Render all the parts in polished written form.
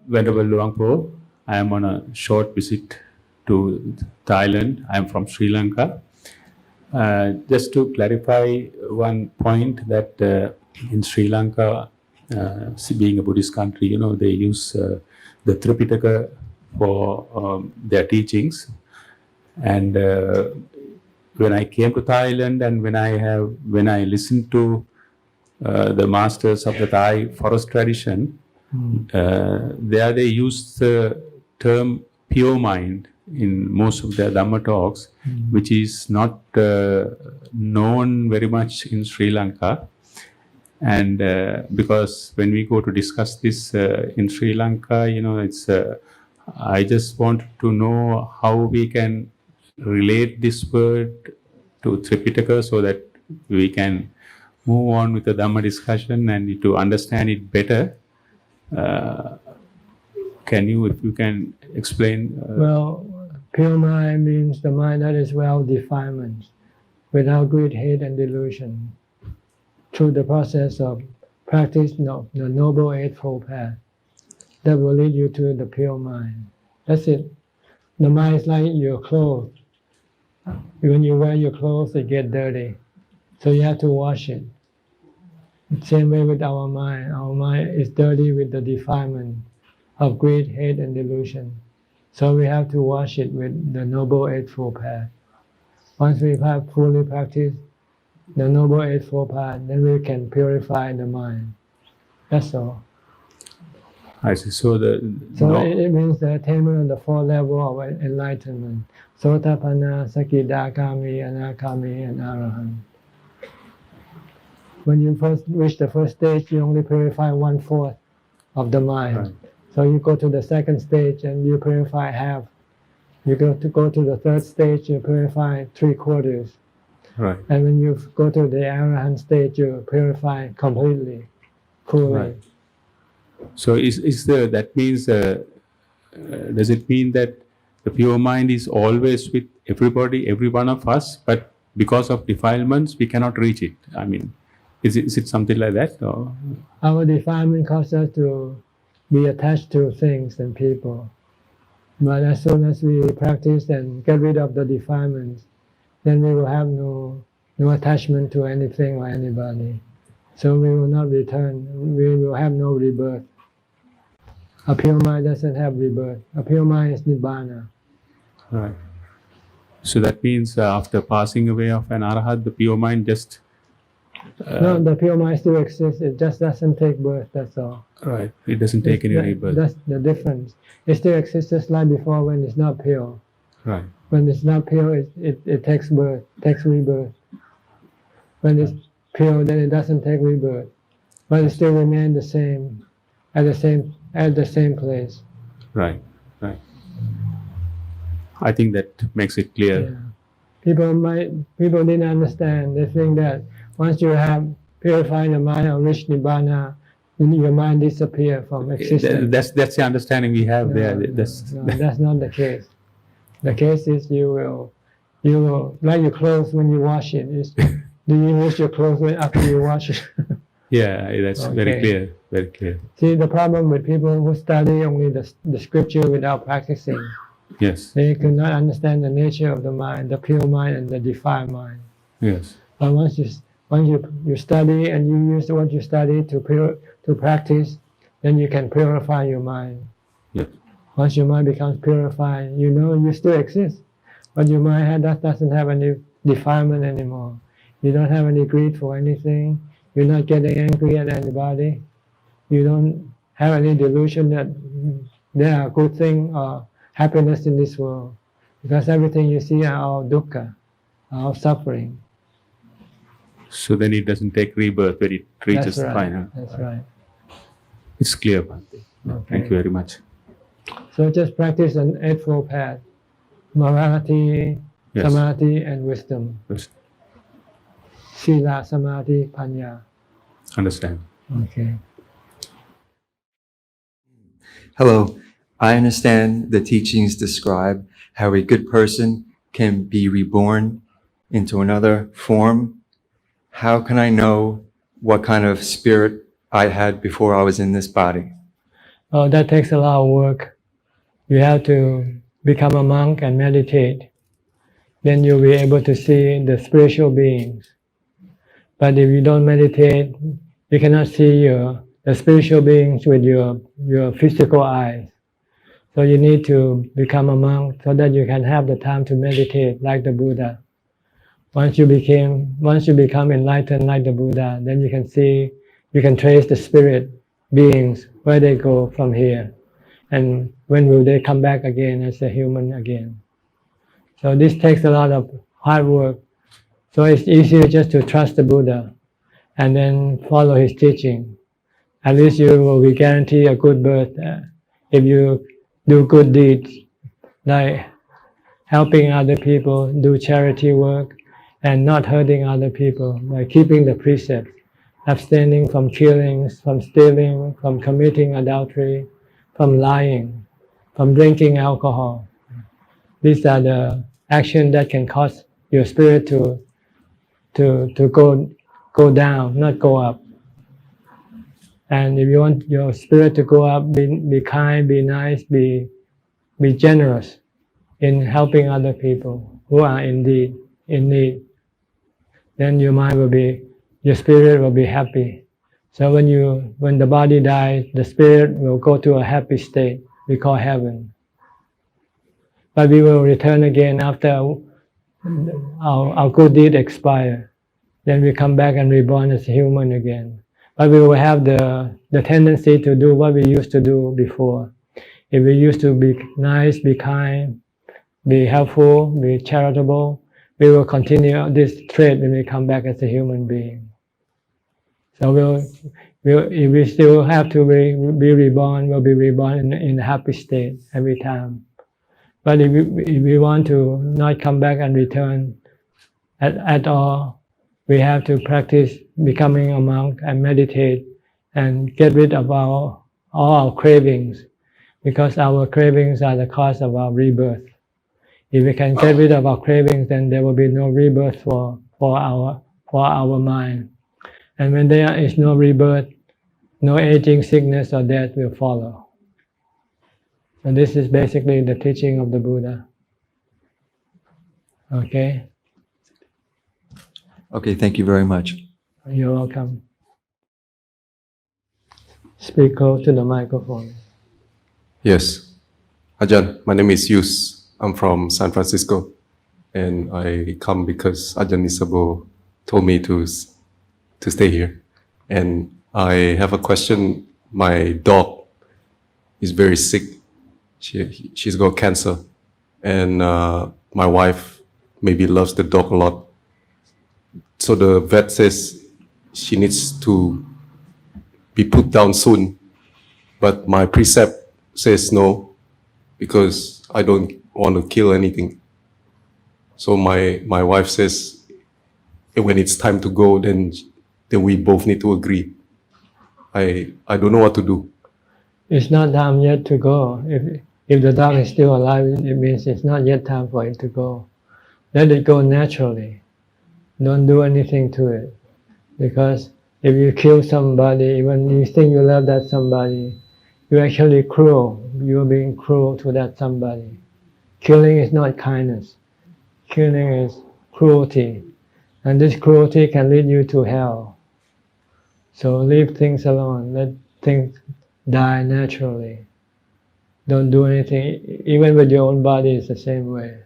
Venerable Luangpo, I am on a short visit to Thailand. I am from Sri Lanka. Just to clarify one point that in Sri Lanka, being a Buddhist country, they use the Tripitaka for their teachings. And when I came to Thailand and when I listened to the masters of the Thai forest tradition, there they use the term pure mind in most of their Dhamma talks, which is not known very much in Sri Lanka. And because when we go to discuss this in Sri Lanka, it's I just want to know how we can relate this word to Tripitaka so that we can move on with the Dhamma discussion and to understand it better. If you can explain? Well, pure mind means the mind that is well defined, without greed, hate, and delusion, through the process of practice of the Noble Eightfold Path that will lead you to the pure mind. That's it. The mind is like your clothes. When you wear your clothes, they get dirty. So you have to wash it. Same way with our mind. Our mind is dirty with the defilement of greed, hate, and delusion. So we have to wash it with the Noble Eightfold Path. Once we have fully practiced the Noble Eightfold Path, then we can purify the mind. That's all. I see. So it means the attainment of the four levels of enlightenment: Sotapanna, Sakidagami, Anagami, and Arahant. When you first reach the first stage, you only purify 1/4 of the mind. Right. So you go to the second stage and you purify half. You go to the third stage, you purify 3/4. Right. And when you go to the Arahant stage, you purify completely, fully. Right. So that means, does it mean that the pure mind is always with everybody, every one of us, but because of defilements, we cannot reach it? I mean, is it something like that? Or? Our defilement causes us to be attached to things and people. But as soon as we practice and get rid of the defilements, then we will have no attachment to anything or anybody. So we will not return. We will have no rebirth. A pure mind doesn't have rebirth. A pure mind is Nibbana. Right. So that means after passing away of an Arhat, the pure mind just... no, the pure mind still exists. It just doesn't take birth, that's all. Right. It doesn't take any rebirth. That's the difference. It still exists just like before when it's not pure. Right. When it's not pure, it takes birth, takes rebirth. When it's pure, then it doesn't take rebirth. But it still remains the same, at the same place. Right. Right. I think that makes it clear. Yeah. People didn't understand. They think that once you have purified the mind or reached Nibbana, your mind disappears from existence. That's the understanding we have there. That's not the case. The case is you will like your clothes when you wash it. Do you wash your clothes after you wash it? Yeah, that's okay. Very clear. Very clear. See, the problem with people who study only the scripture without practicing. Yes. They cannot understand the nature of the mind, the pure mind and the defiled mind. Yes. But once you study and you use what you study to practice, then you can purify your mind. Yes. Once your mind becomes purified, you still exist, but your mind doesn't have any defilement anymore. You don't have any greed for anything. You're not getting angry at anybody. You don't have any delusion that there are good things or happiness in this world, because everything you see are all dukkha, all suffering. So then it doesn't take rebirth when it reaches the final. That's right. It's clear, Bhante. Okay. Thank you very much. So just practice an Eightfold Path: morality, samadhi, and wisdom. Yes. Sila, samadhi, panya. Understand. Okay. Hello. I understand the teachings describe how a good person can be reborn into another form. How can I know what kind of spirit I had before I was in this body? Oh, that takes a lot of work. You have to become a monk and meditate. Then you'll be able to see the spiritual beings. But if you don't meditate, you cannot see the spiritual beings with your physical eyes. So you need to become a monk so that you can have the time to meditate like the Buddha. Once you become enlightened like the Buddha, then you can trace the spirit beings, where they go from here, and when will they come back again as a human again. So this takes a lot of hard work. So it's easier just to trust the Buddha and then follow his teaching. At least you will be guaranteed a good birth if you do good deeds like helping other people, do charity work, and not hurting other people by keeping the precepts, abstaining from killings, from stealing, from committing adultery, from lying, from drinking alcohol. These are the actions that can cause your spirit to go down, not go up. And if you want your spirit to go up, be kind, be nice, be generous in helping other people who are in need. Then your spirit will be happy. So when the body dies, the spirit will go to a happy state we call heaven. But we will return again after our good deed expire. Then we come back and reborn as a human again. But we will have the tendency to do what we used to do before. If we used to be nice, be kind, be helpful, be charitable, we will continue this trait when we come back as a human being. So if we still have to be reborn, we'll be reborn in a happy state every time. But if we want to not come back and return at all, we have to practice becoming a monk and meditate and get rid of all our cravings, because our cravings are the cause of our rebirth. If we can get rid of our cravings, then there will be no rebirth for our mind. And when there is no rebirth, no aging, sickness, or death will follow. And this is basically the teaching of the Buddha. Okay? Okay, thank you very much. You're welcome. Speak close to the microphone. Yes. Ajahn, my name is Yus. I'm from San Francisco, and I come because Ajahn Nisabo told me to stay here. And I have a question. My dog is very sick. She's got cancer, and my wife maybe loves the dog a lot. So the vet says she needs to be put down soon, but my precept says no, because I don't want to kill anything. So my wife says when it's time to go, then we both need to agree. I don't know what to do. It's not time yet to go. If the dog is still alive, it means it's not yet time for it to go. Let it go naturally. Don't do anything to it. Because if you kill somebody, even you think you love that somebody, you're actually cruel. You're being cruel to that somebody. Killing is not kindness. Killing is cruelty. And this cruelty can lead you to hell. So leave things alone. Let things die naturally. Don't do anything. Even with your own body, it's the same way.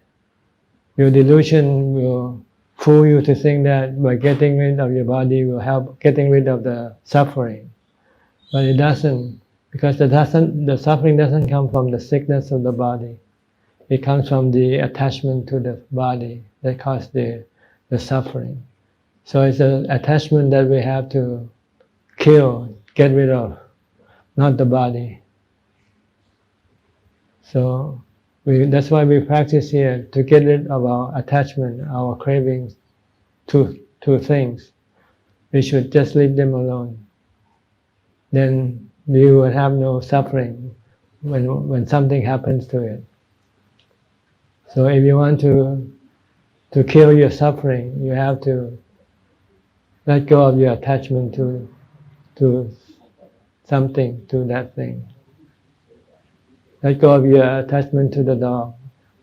Your delusion will fool you to think that by getting rid of your body will help getting rid of the suffering. But it doesn't, because the suffering doesn't come from the sickness of the body. It comes from the attachment to the body that causes the suffering. So it's an attachment that we have to kill, get rid of, not the body. So that's why we practice here, to get rid of our attachment, our cravings to things. We should just leave them alone. Then we will have no suffering when something happens to it. So if you want to kill your suffering, you have to let go of your attachment to something, to that thing. Let go of your attachment to the dog.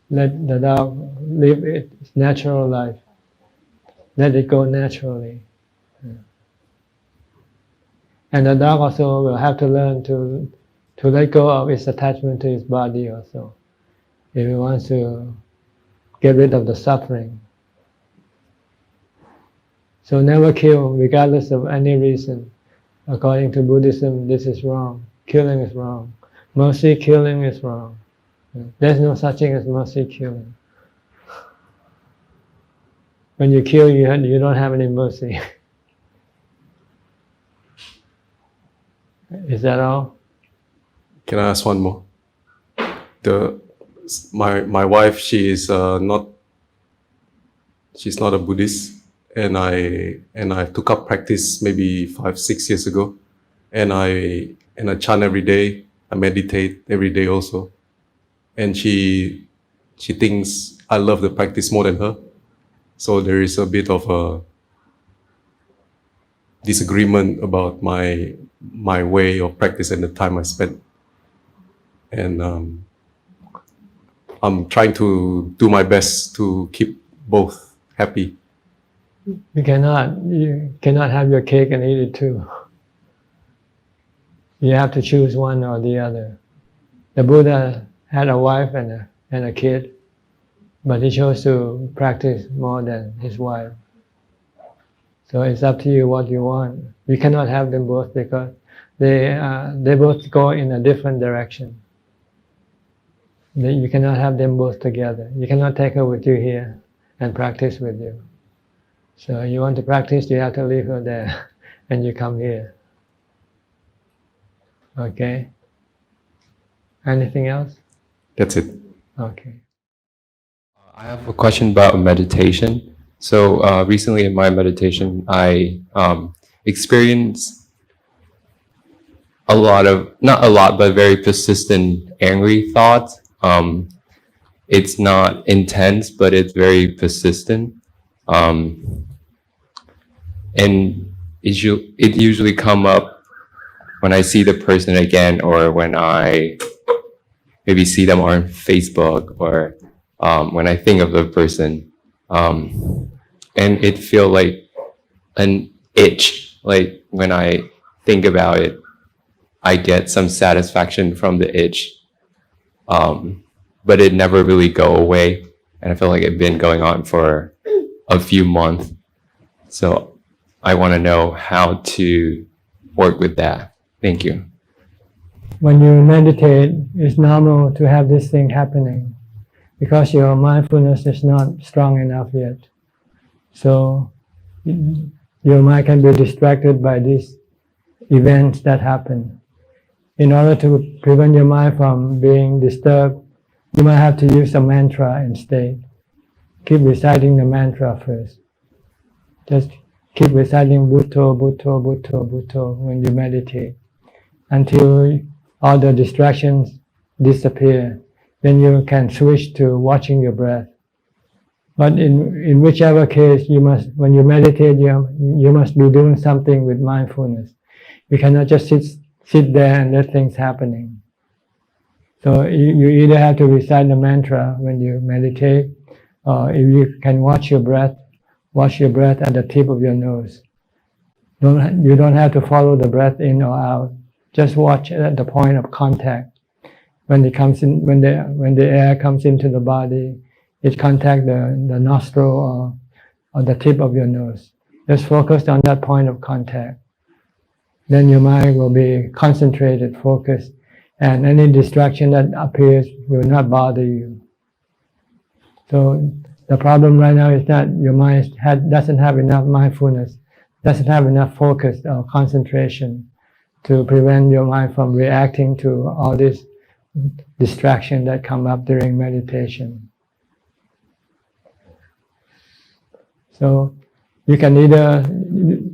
Let the dog live its natural life. Let it go naturally. And the dog also will have to learn to let go of its attachment to its body also, if it wants to get rid of the suffering. So never kill, regardless of any reason. According to Buddhism, this is wrong. Killing is wrong. Mercy killing is wrong. There's no such thing as mercy killing. When you kill, you don't have any mercy. Is that all? Can I ask one more? My wife, she's not a Buddhist, and I took up practice maybe 5-6 years ago, and I chant every day. I meditate every day also, and she thinks I love the practice more than her. So there is a bit of a disagreement about my way of practice and the time I spend. And I'm trying to do my best to keep both happy. You cannot have your cake and eat it too. You have to choose one or the other. The Buddha had a wife and a kid, but he chose to practice more than his wife. So it's up to you what you want. You cannot have them both because they both go in a different direction. You cannot have them both together. You cannot take her with you here and practice with you. So you want to practice, you have to leave her there and you come here. Okay? Anything else? That's it. Okay. I have a question about meditation. So recently in my meditation, I experienced a lot of, not a lot, but very persistent angry thoughts. It's not intense, but it's very persistent. And it usually come up when I see the person again, or when I maybe see them on Facebook, or when I think of the person. And it feel like an itch. Like when I think about it, I get some satisfaction from the itch. But it never really go away. And I feel like it's been going on for a few months. So I want to know how to work with that. Thank you. When you meditate, it's normal to have this thing happening because your mindfulness is not strong enough yet. So your mind can be distracted by these events that happen. In order to prevent your mind from being disturbed, you might have to use a mantra instead. Keep reciting the mantra first. Just keep reciting Bhutto, Bhutto, Bhutto, Bhutto when you meditate until all the distractions disappear. Then you can switch to watching your breath. But in whichever case, when you meditate, you must be doing something with mindfulness. You cannot just sit there and let things happening. So you either have to recite the mantra when you meditate, or if you can watch your breath at the tip of your nose. You don't have to follow the breath in or out. Just watch at the point of contact. When it comes in, when the air comes into the body, it contacts the nostril or the tip of your nose. Just focus on that point of contact. Then your mind will be concentrated, focused, and any distraction that appears will not bother you. So the problem right now is that your mind doesn't have enough mindfulness, doesn't have enough focus or concentration to prevent your mind from reacting to all this distraction that come up during meditation. So you can either,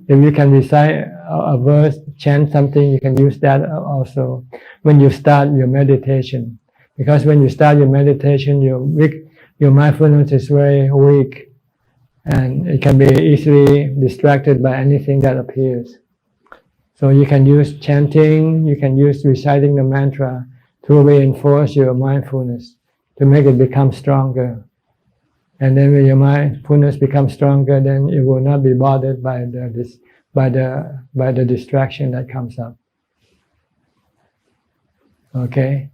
if you can recite a verse, chant something, you can use that also when you start your meditation. Because when you start your meditation, your mindfulness is very weak and it can be easily distracted by anything that appears. So you can use chanting, you can use reciting the mantra to reinforce your mindfulness, to make it become stronger. And then when your mindfulness becomes stronger, then it will not be bothered by the distraction that comes up. Okay?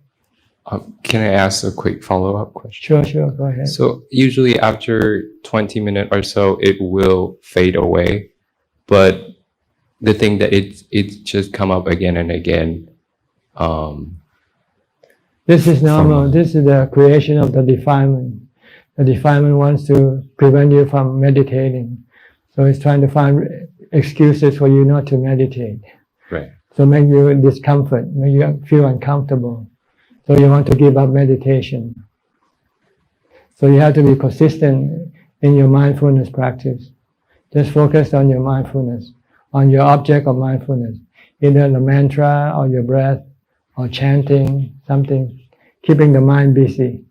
Can I ask a quick follow-up question? Sure, go ahead. So usually after 20 minutes or so, it will fade away. But the thing that it just come up again and again. This is normal. This is the creation of the defilement. The defilement wants to prevent you from meditating. So it's trying to find excuses for you not to meditate. Right. So make you discomfort, make you feel uncomfortable. So you want to give up meditation. So you have to be consistent in your mindfulness practice. Just focus on your mindfulness, on your object of mindfulness, either the mantra or your breath or chanting, something, keeping the mind busy.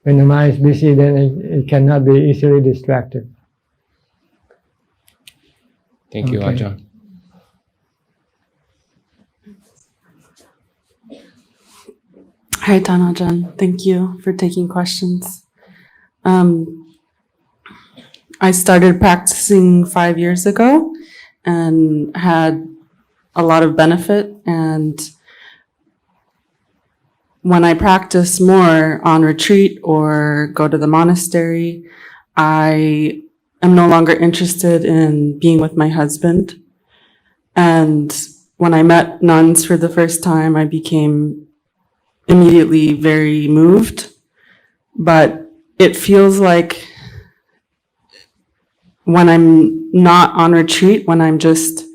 When the mind is busy, then it cannot be easily distracted. Thank you, Okay. Ajahn. Hi, Ajahn. Thank you for taking questions. I started practicing 5 years ago and had a lot of benefit. And when I practice more on retreat or go to the monastery, I am no longer interested in being with my husband. And when I met nuns for the first time, I became immediately very moved. But it feels like when I'm not on retreat, when I'm just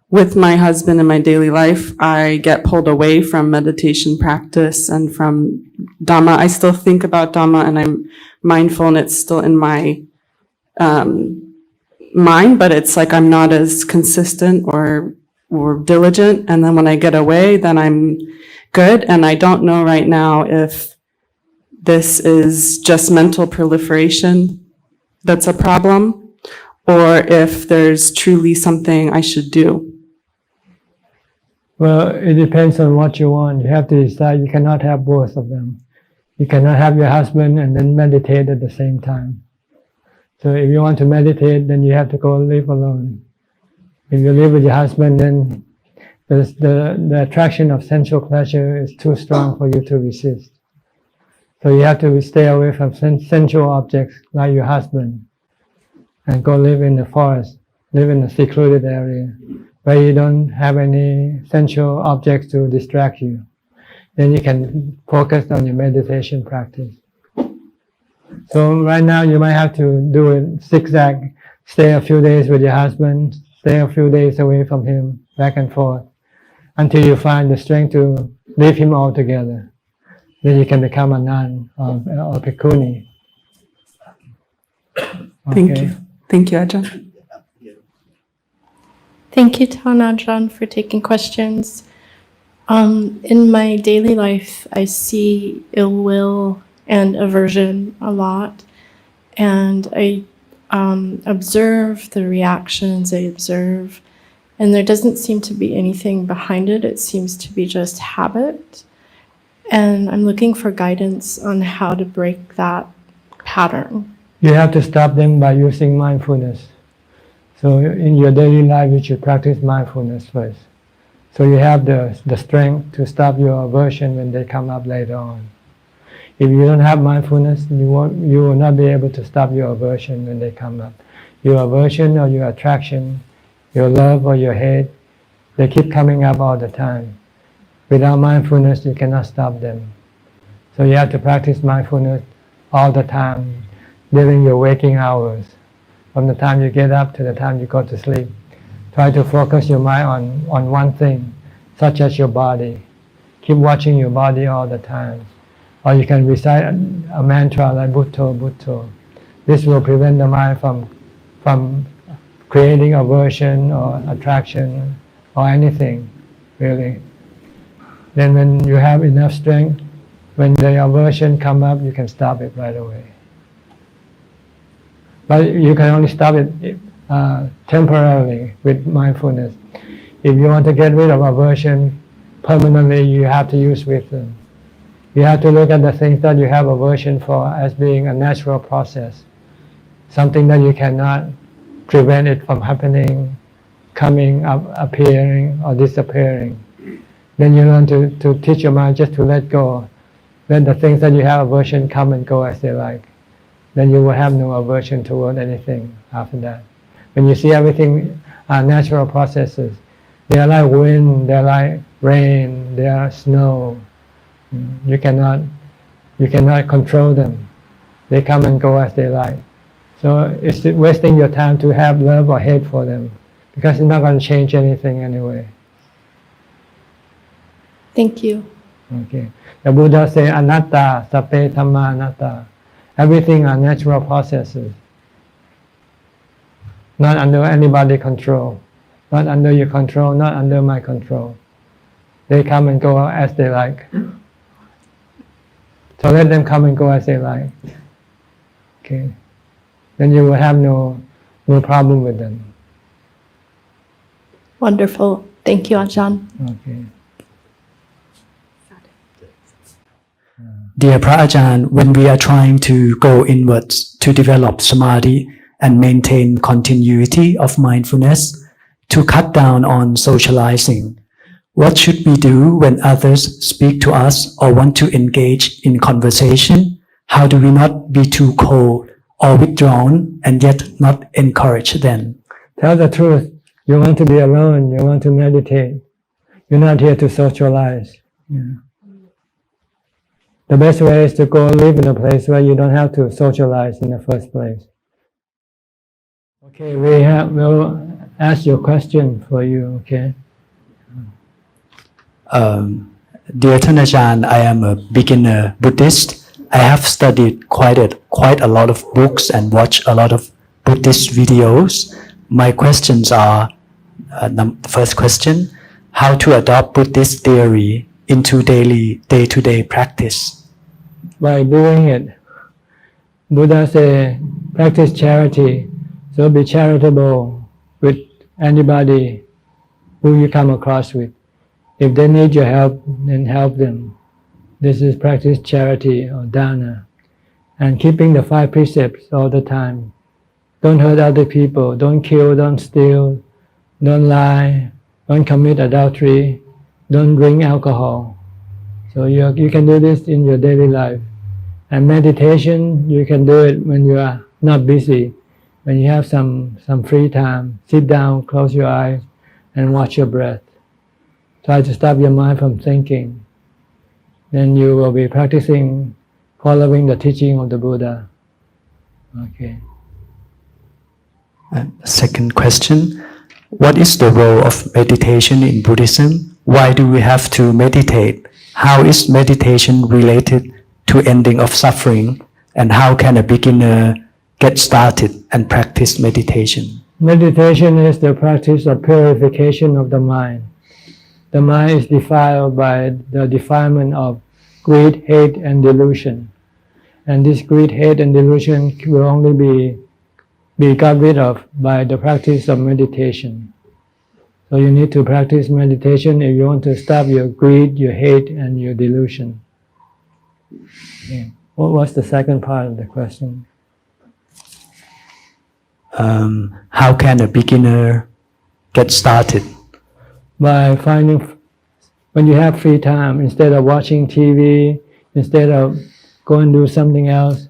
with my husband in my daily life, I get pulled away from meditation practice and from Dhamma. I still think about Dhamma and I'm mindful and it's still in my mind, but it's like I'm not as consistent or diligent. And then when I get away, then I'm good. And I don't know right now if this is just mental proliferation that's a problem, or if there's truly something I should do. Well, it depends on what you want. You have to decide. You cannot have both of them. You cannot have your husband and then meditate at the same time. So if you want to meditate, then you have to go live alone. If you live with your husband, then the attraction of sensual pleasure is too strong for you to resist. So you have to stay away from sensual objects like your husband and go live in the forest, live in a secluded area where you don't have any sensual objects to distract you. Then you can focus on your meditation practice. So right now you might have to do it zigzag, stay a few days with your husband, stay a few days away from him, back and forth, until you find the strength to leave him altogether. Then you can become a nun or bhikkhuni. Thank Okay. you. Thank you, Ajahn. Thank you, Ajahn, for taking questions. In my daily life, I see ill will and aversion a lot, and I observe the reactions I observe, and there doesn't seem to be anything behind it. It seems to be just habit, and I'm looking for guidance on how to break that pattern. You have to stop them by using mindfulness. So in your daily life, you should practice mindfulness first. So you have the strength to stop your aversion when they come up later on. If you don't have mindfulness, you will not be able to stop your aversion when they come up. Your aversion or your attraction, your love or your hate, they keep coming up all the time. Without mindfulness, you cannot stop them. So you have to practice mindfulness all the time during your waking hours. From the time you get up to the time you go to sleep. Try to focus your mind on one thing, such as your body. Keep watching your body all the time. Or you can recite a mantra like Bhutto, Bhutto. This will prevent the mind from creating aversion or attraction or anything, really. Then when you have enough strength, when the aversion come up, you can stop it right away. But you can only stop it temporarily with mindfulness. If you want to get rid of aversion permanently, you have to use wisdom. You have to look at the things that you have aversion for as being a natural process, something that you cannot prevent it from happening, coming up, appearing or disappearing. Then you learn to teach your mind just to let go. Let the things that you have aversion come and go as they like. Then you will have no aversion toward anything after that. When you see everything are natural processes, they are like wind, they are like rain, they are snow. You cannot control them. They come and go as they like. So it's wasting your time to have love or hate for them, because it's not going to change anything anyway. Thank you. Okay. The Buddha said, anatta, sape dhamma anatta. Everything are natural processes, not under anybody's control, not under your control, not under my control. They come and go as they like. So let them come and go as they like. Okay. Then you will have no problem with them. Wonderful. Thank you, Ajahn. Okay. Dear Ajahn, when we are trying to go inwards to develop samadhi and maintain continuity of mindfulness, to cut down on socializing, what should we do when others speak to us or want to engage in conversation? How do we not be too cold or withdrawn and yet not encourage them? Tell the truth. You want to be alone. You want to meditate. You're not here to socialize. Yeah. The best way is to go live in a place where you don't have to socialize in the first place. Okay, we'll ask your question for you, okay? Dear Ajahn, I am a beginner Buddhist. I have studied quite a lot of books and watched a lot of Buddhist videos. My questions are, the first question, how to adopt Buddhist theory into day-to-day practice? By doing it. Buddha said, practice charity. So be charitable with anybody who you come across with. If they need your help, then help them. This is practice charity or dana. And keeping the 5 precepts all the time. Don't hurt other people. Don't kill, don't steal, don't lie, don't commit adultery, don't drink alcohol. So you can do this in your daily life. And meditation, you can do it when you are not busy. When you have some free time, sit down, close your eyes, and watch your breath. Try to stop your mind from thinking. Then you will be practicing, following the teaching of the Buddha. Okay. Second question, what is the role of meditation in Buddhism? Why do we have to meditate? How is meditation related to ending of suffering? And how can a beginner get started and practice meditation? Meditation is the practice of purification of the mind. The mind is defiled by the defilement of greed, hate, and delusion. And this greed, hate, and delusion will only be got rid of by the practice of meditation. So you need to practice meditation if you want to stop your greed, your hate, and your delusion. Okay. What was the second part of the question? How can a beginner get started? By finding, when you have free time, instead of watching TV, instead of going to do something else,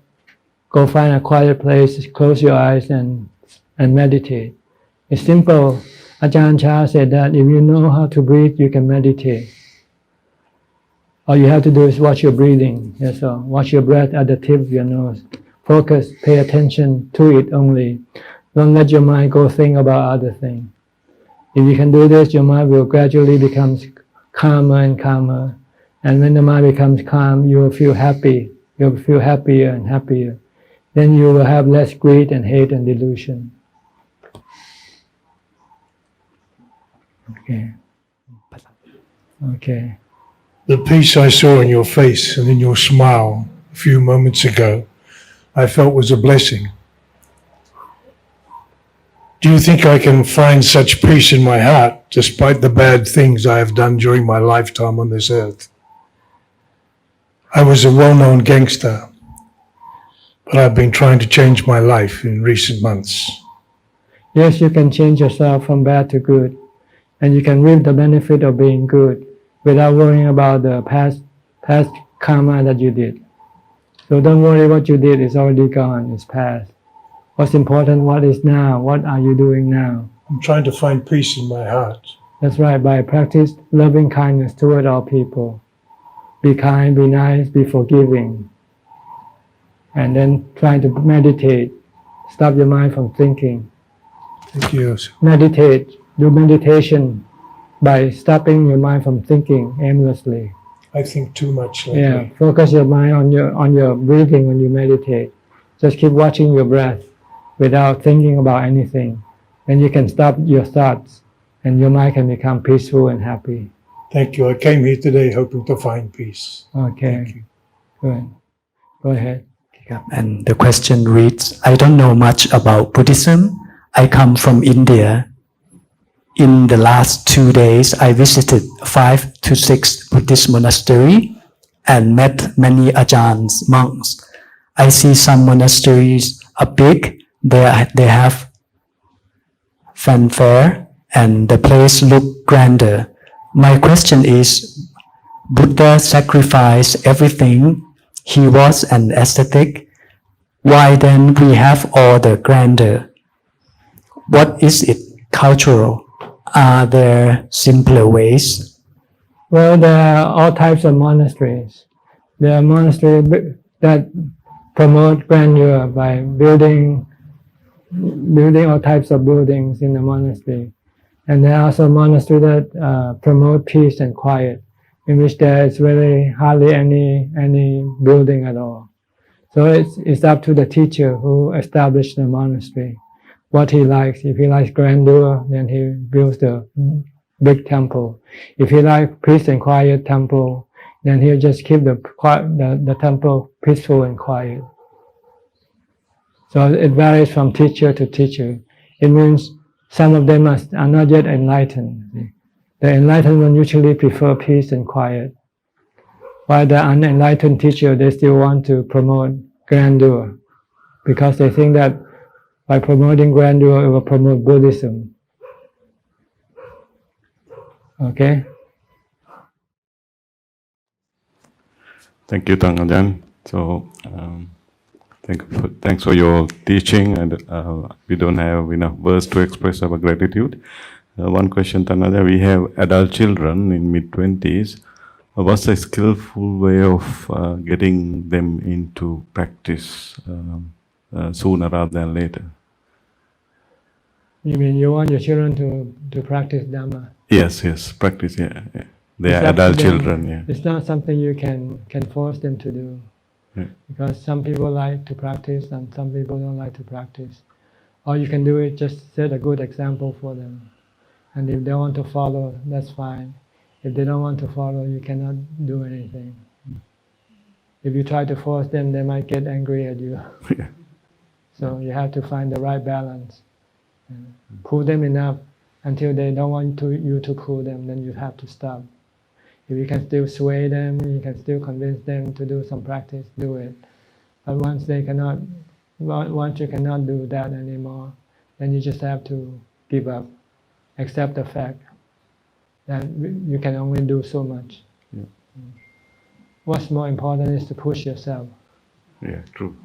go find a quiet place, close your eyes and meditate. It's simple. Ajahn Chah said that if you know how to breathe, you can meditate. All you have to do is watch your breathing. That's all. Watch your breath at the tip of your nose. Focus, pay attention to it only. Don't let your mind go think about other things. If you can do this, your mind will gradually become calmer and calmer. And when the mind becomes calm, you will feel happy. You'll feel happier and happier. Then you will have less greed and hate and delusion. Okay. Okay. The peace I saw in your face and in your smile a few moments ago, I felt was a blessing. Do you think I can find such peace in my heart despite the bad things I have done during my lifetime on this earth? I was a well-known gangster, but I've been trying to change my life in recent months. Yes, you can change yourself from bad to good, and you can reap the benefit of being good without worrying about the past karma that you did. So don't worry what you did, it's already gone, it's past. What's important, what is now, what are you doing now? I'm trying to find peace in my heart. That's right, by practice loving kindness toward all people. Be kind, be nice, be forgiving. And then try to meditate. Stop your mind from thinking. Thank you. Meditate. Do meditation by stopping your mind from thinking aimlessly. I think too much lately. Yeah, focus your mind on your breathing when you meditate. Just keep watching your breath without thinking about anything. Then you can stop your thoughts and your mind can become peaceful and happy. Thank you. I came here today hoping to find peace. Okay, Thank you. good. Go ahead. And the question reads, I don't know much about Buddhism. I come from India. In the last 2 days, I visited 5 to 6 Buddhist monasteries and met many Ajahns, monks. I see some monasteries are big. They have fanfare and the place look grander. My question is, Buddha sacrificed everything. He was an ascetic. Why then we have all the grandeur? What is it? Cultural? Are there simpler ways? Well, there are all types of monasteries. There are monasteries that promote grandeur by building all types of buildings in the monastery. And there are also monasteries that promote peace and quiet, in which there is really hardly any building at all. So it's up to the teacher who established the monastery, what he likes. If he likes grandeur, then he builds the big temple. If he likes peace and quiet temple, then he'll just keep the temple peaceful and quiet. So it varies from teacher to teacher. It means some of them are not yet enlightened. The enlightened one usually prefer peace and quiet, while the unenlightened teacher, they still want to promote grandeur, because they think that by promoting grandeur, it will promote Buddhism. Okay? Thank you, Ajahn. So, thanks for your teaching, and we don't have enough words to express our gratitude. One question, Ajahn, we have adult children in mid-20s. What's a skillful way of getting them into practice sooner rather than later? You mean you want your children to practice Dhamma? Yes, practice, yeah. They are adult children, yeah. It's not something you can force them to do. Yeah. Because some people like to practice and some people don't like to practice. All you can do is just set a good example for them. And if they want to follow, that's fine. If they don't want to follow, you cannot do anything. If you try to force them, they might get angry at you. Yeah. So you have to find the right balance. Pull them enough until they don't want you to pull them, then you have to stop. If you can still sway them, you can still convince them to do some practice, do it. But once you cannot do that anymore, then you just have to give up. Accept the fact that you can only do so much. Yeah. What's more important is to push yourself. Yeah, true.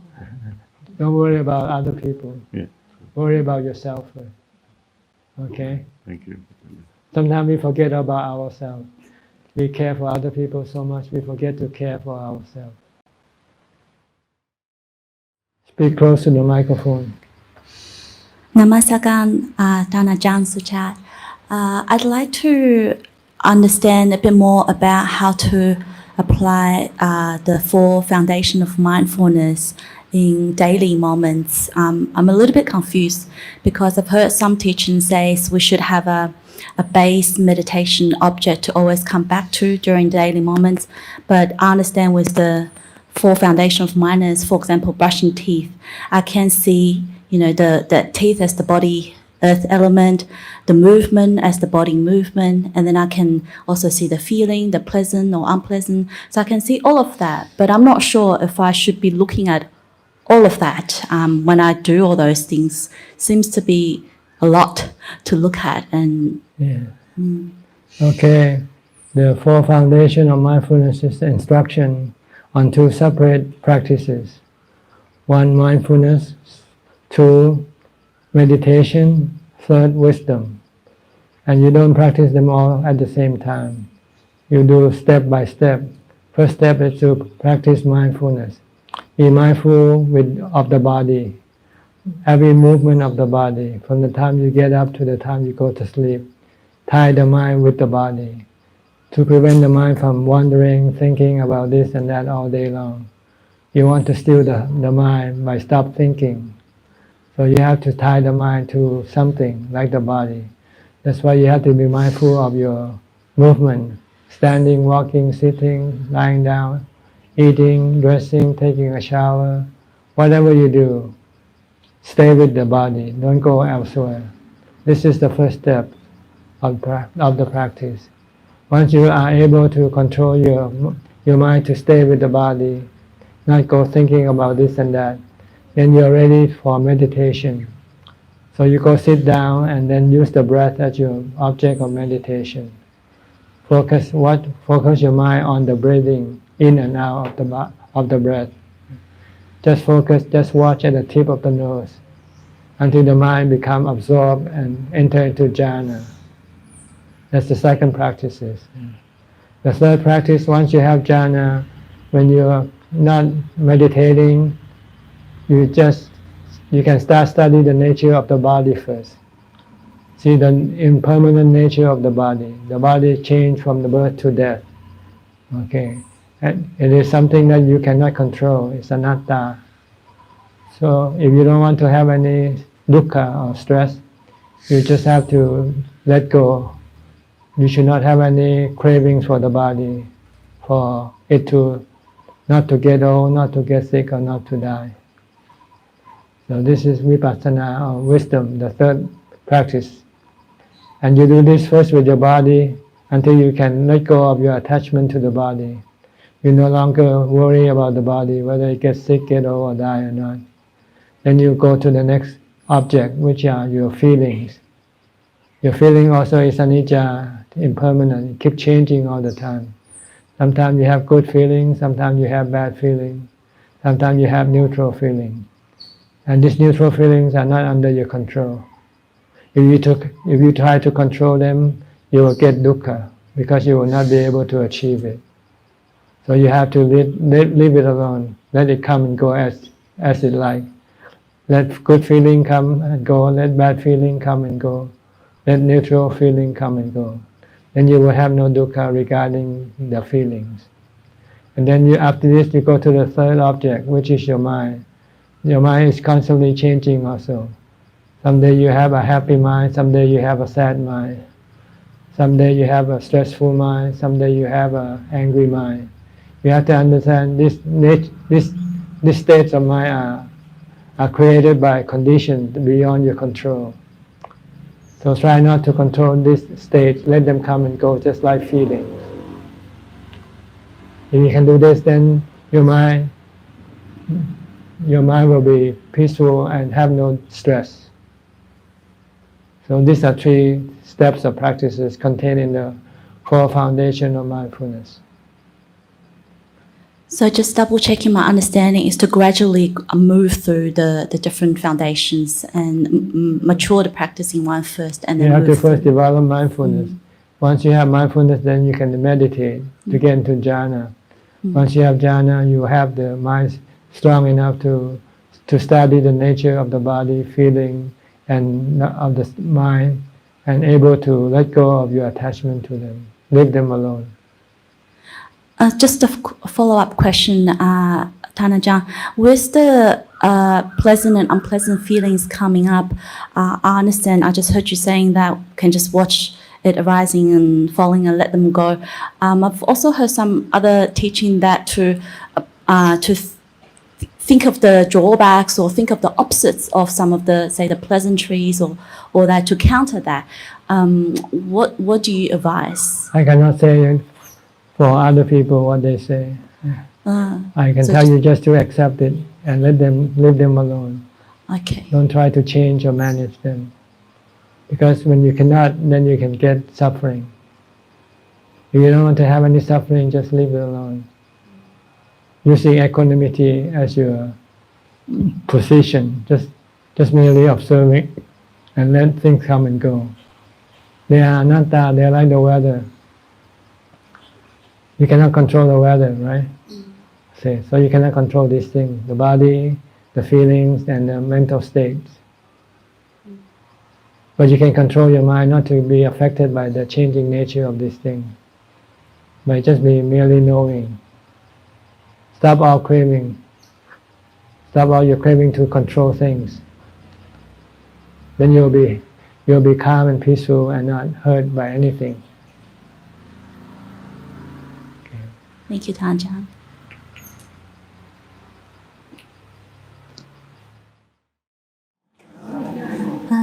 Don't worry about other people. Yeah. Worry about yourself first. Okay? Thank you. Sometimes we forget about ourselves. We care for other people so much, we forget to care for ourselves. Speak close to the microphone. Namaskaran, Ajahn Suchart. I'd like to understand a bit more about how to apply the 4 foundations of mindfulness in daily moments. I'm a little bit confused because I've heard some teachings say we should have a base meditation object to always come back to during daily moments. But I understand with the 4 foundations of mindfulness, for example, brushing teeth, I can see the teeth as the body earth element, the movement as the body movement, and then I can also see the feeling, the pleasant or unpleasant. So I can see all of that, but I'm not sure if I should be looking at all of that when I do all those things. Seems to be a lot to look at. And okay, the four foundation of mindfulness is the instruction on two separate practices. One, mindfulness. Two, meditation. Third, wisdom. And you don't practice them all at the same time. You do step by step. First step is to practice mindfulness. Be mindful of the body, every movement of the body, from the time you get up to the time you go to sleep. Tie the mind with the body to prevent the mind from wandering, thinking about this and that all day long. You want to still the mind by stop thinking. So you have to tie the mind to something like the body. That's why you have to be mindful of your movement, standing, walking, sitting, lying down, eating, dressing, taking a shower, whatever you do, stay with the body, don't go elsewhere. This is the first step of the practice. Once you are able to control your mind to stay with the body, not go thinking about this and that, then you're ready for meditation. So you go sit down and then use the breath as your object of meditation. Focus your mind on the breathing in and out of the breath. Just watch at the tip of the nose until the mind become absorbed and enter into jhana. That's the second practice. The third practice, once you have jhana, when you're not meditating, you can start studying the nature of the body first. See the impermanent nature of the body. The body changes from the birth to death. Okay, and it is something that you cannot control. It's anatta. So if you don't want to have any dukkha or stress, you just have to let go. You should not have any cravings for the body, for it not to get old, not to get sick, or not to die. So this is vipassana or wisdom, the third practice. And you do this first with your body until you can let go of your attachment to the body. You no longer worry about the body, whether it gets sick, get old, or die or not. Then you go to the next object, which are your feelings. Your feeling also is anicca, impermanent, it keeps changing all the time. Sometimes you have good feelings, sometimes you have bad feelings, sometimes you have neutral feelings. And these neutral feelings are not under your control. If you try to control them, you will get dukkha, because you will not be able to achieve it. So you have to leave it alone, let it come and go as it like. Let good feeling come and go, let bad feeling come and go, let neutral feeling come and go. Then you will have no dukkha regarding the feelings. And then after this you go to the third object, which is your mind. Your mind is constantly changing also. Someday you have a happy mind, someday you have a sad mind. Someday you have a stressful mind, someday you have an angry mind. You have to understand these states of mind are created by conditions beyond your control. So try not to control these states, let them come and go just like feelings. If you can do this, then your mind will be peaceful and have no stress. So these are three steps of practices contained in the core foundation of mindfulness. So just double checking my understanding is to gradually move through the different foundations and mature the practice in one first, and then you have to first develop mindfulness. Once you have mindfulness, then you can meditate to get into jhana. Once you have jhana, you have the mind strong enough to study the nature of the body, feeling, and of the mind, and able to let go of your attachment to them, leave them alone. Just a follow-up question, Ajahn. With the pleasant and unpleasant feelings coming up, I understand, I just heard you saying that can just watch it arising and falling and let them go. I've also heard some other teaching that to think of the drawbacks or think of the opposites of some of the, say, the pleasantries or that to counter that. What do you advise? I cannot say for other people what they say. I can so tell you just to accept it and leave them alone. Okay. Don't try to change or manage them. Because when you cannot, then you can get suffering. If you don't want to have any suffering, just leave it alone. Using equanimity as your position, just merely observing and let things come and go. They are anatta, they are like the weather. You cannot control the weather, right? So you cannot control these things, the body, the feelings, and the mental states. But you can control your mind not to be affected by the changing nature of these things. By just be merely knowing. Stop all craving. Stop all your craving to control things. Then you'll be calm and peaceful and not hurt by anything. Okay. Thank you, Ajahn.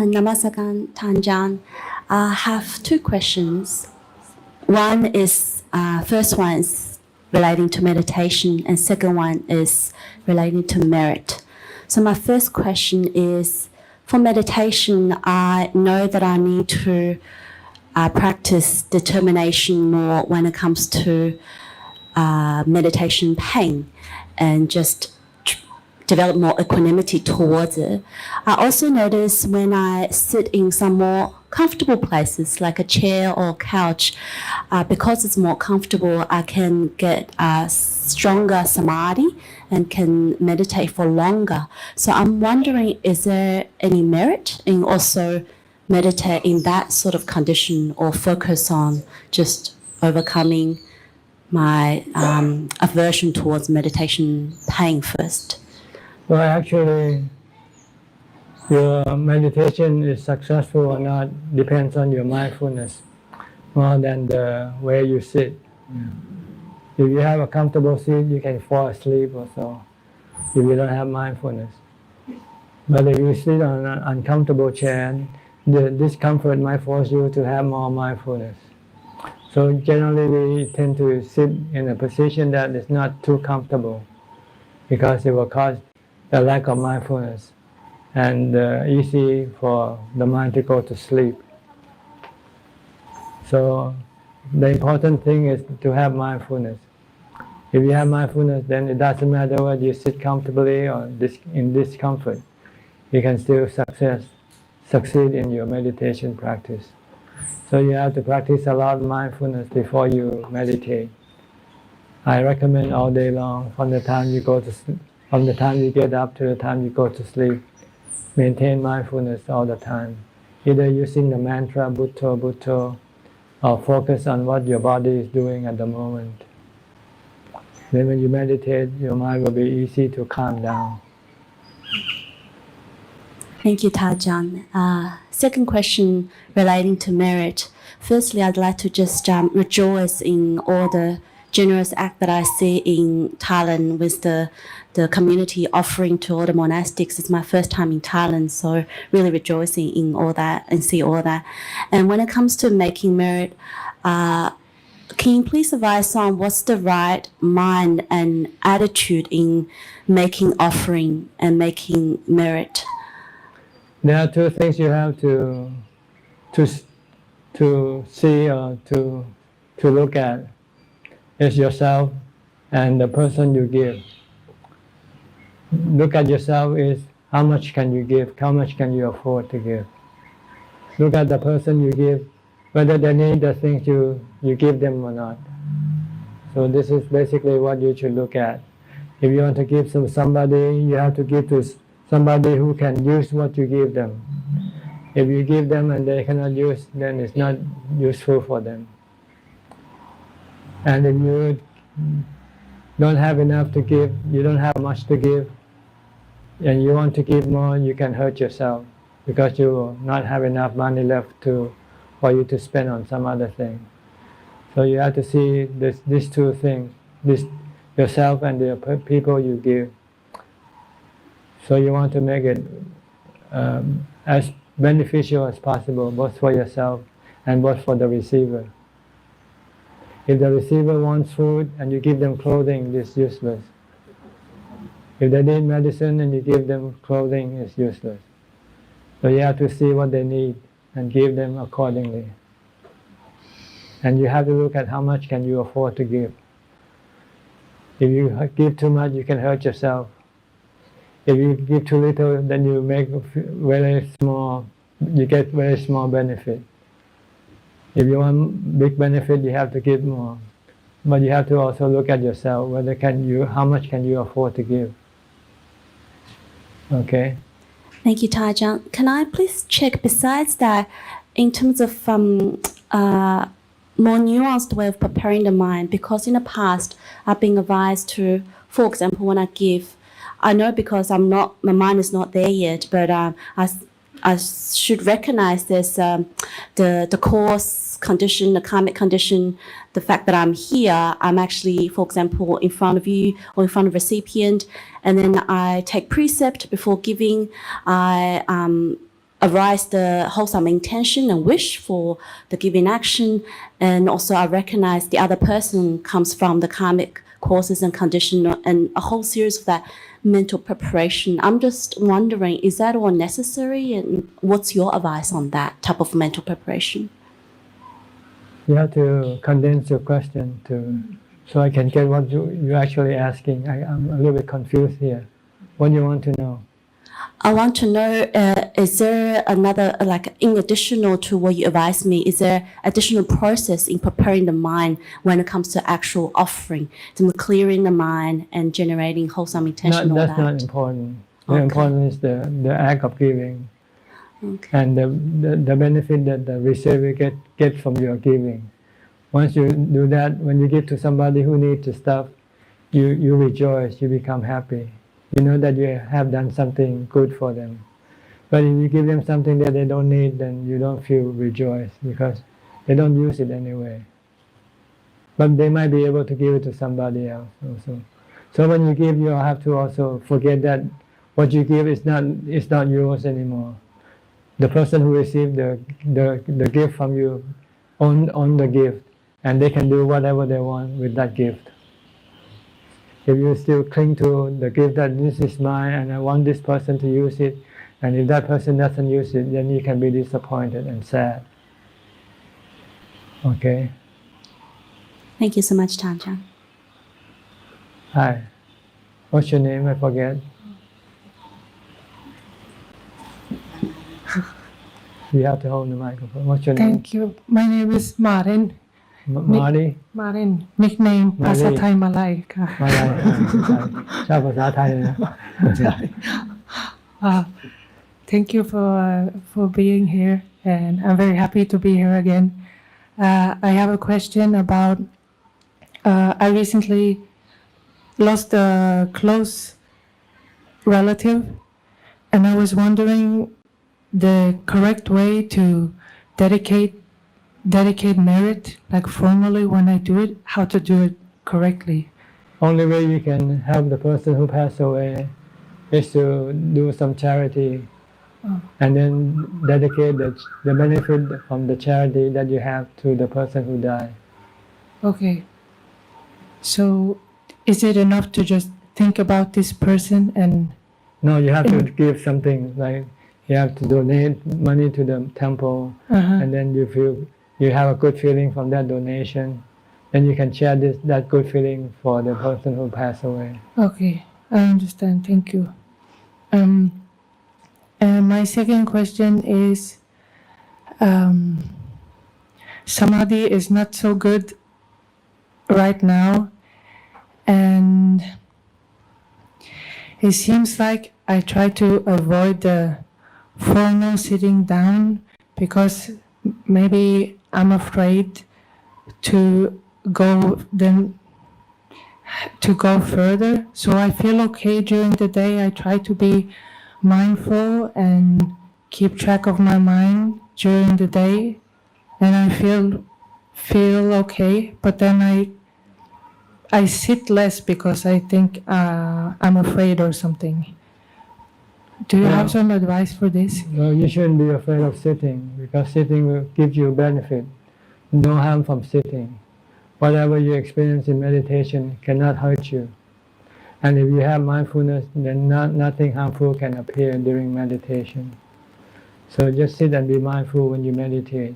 Namaskaran, Ajahn. I have two questions. One is, first one is relating to meditation, and second one is relating to merit. So my first question is, for meditation, I know that I need to practice determination more when it comes to meditation pain, and just develop more equanimity towards it. I also notice when I sit in some more comfortable places like a chair or couch, because it's more comfortable, I can get stronger samadhi and can meditate for longer. So I'm wondering, is there any merit in also meditate in that sort of condition, or focus on just overcoming my aversion towards meditation pain first? Well, actually, your meditation is successful or not depends on your mindfulness more than the way you sit. If you have a comfortable seat, you can fall asleep or so, if you don't have mindfulness. But if you sit on an uncomfortable chair, the discomfort might force you to have more mindfulness. So generally we tend to sit in a position that is not too comfortable, because it will cause the lack of mindfulness and easy for the mind to go to sleep. So the important thing is to have mindfulness. If you have mindfulness, then it doesn't matter whether you sit comfortably or in discomfort. You can still succeed in your meditation practice. So you have to practice a lot of mindfulness before you meditate. I recommend all day long, from the time you get up to the time you go to sleep, maintain mindfulness all the time, either using the mantra Bhutto Bhutto, or focus on what your body is doing at the moment. Then when you meditate, your mind will be easy to calm down. Thank you, Ajahn. Second question relating to merit. Firstly, I'd like to just rejoice in all the generous act that I see in Thailand with the community offering to all the monastics. It's my first time in Thailand, so really rejoicing in all that and see all that. And when it comes to making merit, can you please advise on what's the right mind and attitude in making offering and making merit? There are two things you have to see or to look at. It's yourself and the person you give. Look at yourself is how much can you give, how much can you afford to give. Look at the person you give, whether they need the things you give them or not. So this is basically what you should look at. If you want to give to somebody, you have to give to somebody who can use what you give them. If you give them and they cannot use, then it's not useful for them. And if you don't have enough to give, you don't have much to give, and you want to give more, you can hurt yourself, because you will not have enough money left for you to spend on some other thing. So you have to see these two things, yourself and the people you give. So you want to make it as beneficial as possible, both for yourself and both for the receiver. If the receiver wants food and you give them clothing, it's useless. If they need medicine and you give them clothing, it's useless. So you have to see what they need and give them accordingly. And you have to look at how much can you afford to give. If you give too much, you can hurt yourself. If you give too little, then you make very small, you get very small benefit. If you want big benefit, you have to give more. But you have to also look at yourself, how much can you afford to give. Okay? Thank you, Ajahn. Can I please check, besides that, in terms of more nuanced way of preparing the mind, because in the past I've been advised to, for example, when I give, I know because my mind is not there yet, but I should recognize this, the cause condition, the karmic condition, the fact that I'm here, I'm actually, for example, in front of you or in front of a recipient, and then I take precept before giving, I arise the wholesome intention and wish for the giving action, and also I recognize the other person comes from the karmic causes and condition, and a whole series of that mental preparation. I'm just wondering, is that all necessary, and what's your advice on that type of mental preparation? You have to condense your question so I can get what you're actually asking. I'm a little bit confused here. What do you want to know? I want to know, is there another, like in additional to what you advised me, is there additional process in preparing the mind when it comes to actual offering, to clearing the mind and generating wholesome intention? That's not important. The important is the act of giving. Okay. And the benefit that the receiver get from your giving. Once you do that, when you give to somebody who needs the stuff, you rejoice, you become happy. You know that you have done something good for them. But if you give them something that they don't need, then you don't feel rejoiced because they don't use it anyway. But they might be able to give it to somebody else also. So when you give, you have to also forget that what you give is not yours anymore. The person who received the gift from you own the gift, and they can do whatever they want with that gift. If you still cling to the gift that this is mine and I want this person to use it, and if that person doesn't use it, then you can be disappointed and sad. Okay? Thank you so much, Ajahn. Hi. What's your name? I forget. You have to hold the microphone. What's your name? Thank you. My name is Marin. Marty? Marin. Nickname ภาษาไทยมาลัยค่ะ มาลัยชอบภาษาไทยนะ Thank you for being here, and I'm very happy to be here again. I have a question about I recently lost a close relative, and I was wondering the correct way to dedicate merit, like formally when I do it, how to do it correctly. Only way you can help the person who passed away is to do some charity, and then dedicate the benefit from the charity that you have to the person who died. Okay. So is it enough to just think about this person and... No, you have to give something, like you have to donate money to the temple, and then you have a good feeling from that donation, then you can share that good feeling for the person who passed away. Okay, I understand. Thank you. And my second question is, samadhi is not so good right now, and it seems like I try to avoid the formal sitting down because maybe I'm afraid to go further. So I feel okay during the day. I try to be mindful and keep track of my mind during the day, and I feel okay. But then I sit less because I think I'm afraid or something. Do you Yeah. have some advice for this? No, you shouldn't be afraid of sitting because sitting will give you benefit. No harm from sitting. Whatever you experience in meditation cannot hurt you. And if you have mindfulness, then nothing harmful can appear during meditation. So just sit and be mindful when you meditate,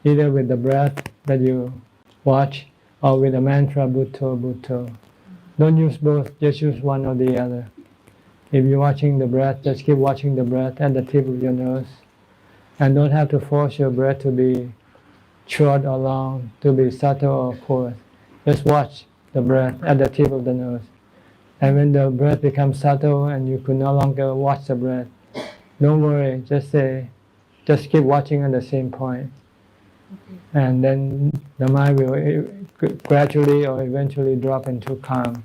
either with the breath that you watch or with the mantra Bhutto Bhutto. Don't use both, just use one or the other. If you're watching the breath, just keep watching the breath at the tip of your nose. And don't have to force your breath to be short or long, to be subtle or coarse. Just watch the breath at the tip of the nose. And when the breath becomes subtle and you could no longer watch the breath, don't worry, just keep watching at the same point. And then the mind will gradually or eventually drop into calm.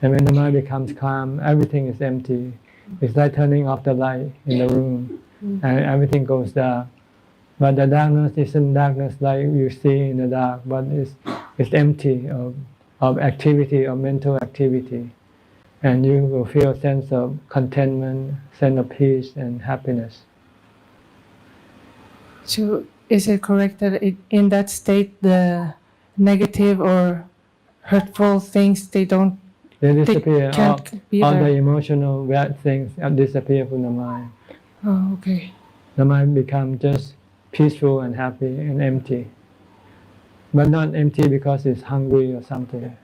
And when the mind becomes calm, everything is empty. It's like turning off the light in the room, and everything goes dark. But the darkness isn't darkness like you see in the dark, but it's empty of activity, of mental activity. And you will feel a sense of contentment, sense of peace and happiness. So is it correct that in that state the negative or hurtful things They disappear. can't be All the there? emotional bad things disappear from the mind. Oh, okay. The mind becomes just peaceful and happy and empty. But not empty because it's hungry or something.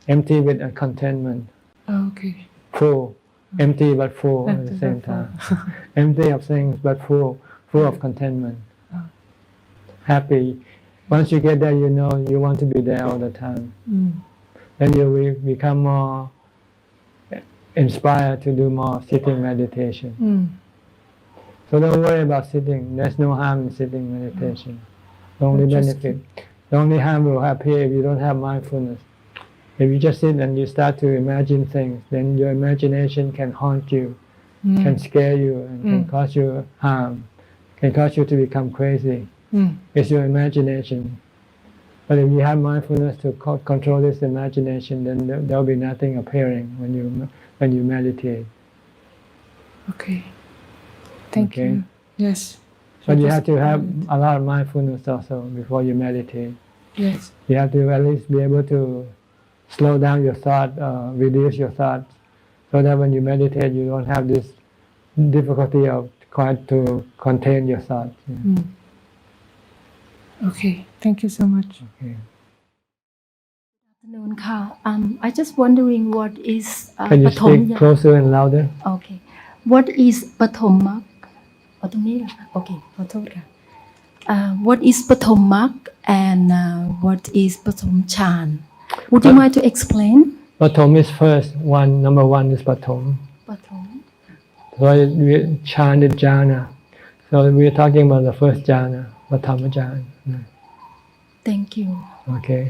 Empty with a contentment. Oh, okay. Full. Empty but full at the Empty same but full. time. Empty of things but full of contentment. Happy. Once you get there, you know you want to be there all the time. Then you will become more inspired to do more sitting meditation. So don't worry about sitting. There's no harm in sitting meditation. The only benefit. The only harm will appear if you don't have mindfulness. If you just sit and you start to imagine things, then your imagination can haunt you, can scare you, and can cause you harm, can cause you to become crazy. It's your imagination. But if you have mindfulness to control this imagination, then there will be nothing appearing when you meditate. Okay. Thank Okay. you. Yes. But you have to have a lot of mindfulness also before you meditate. Yes. You have to at least be able to slow down your thought, reduce your thoughts, so that when you meditate, you don't have this difficulty of trying to contain your thoughts. Okay. Thank you so much. Okay. Afternoon, Ka. I just wondering what is Can you Pathom speak closer and louder? Okay. What is Pathom Mak? ตรงนี้เหรอคะ Okay. ขอโทษค่ะ What is Pathom Mak and what is Pathom Chan? Would you mind to explain? Pathom is first. Number one is Pathom. Pathom. So Chan is jhana. So we're talking about the first jhana, Pathama jhana. Thank you. Okay.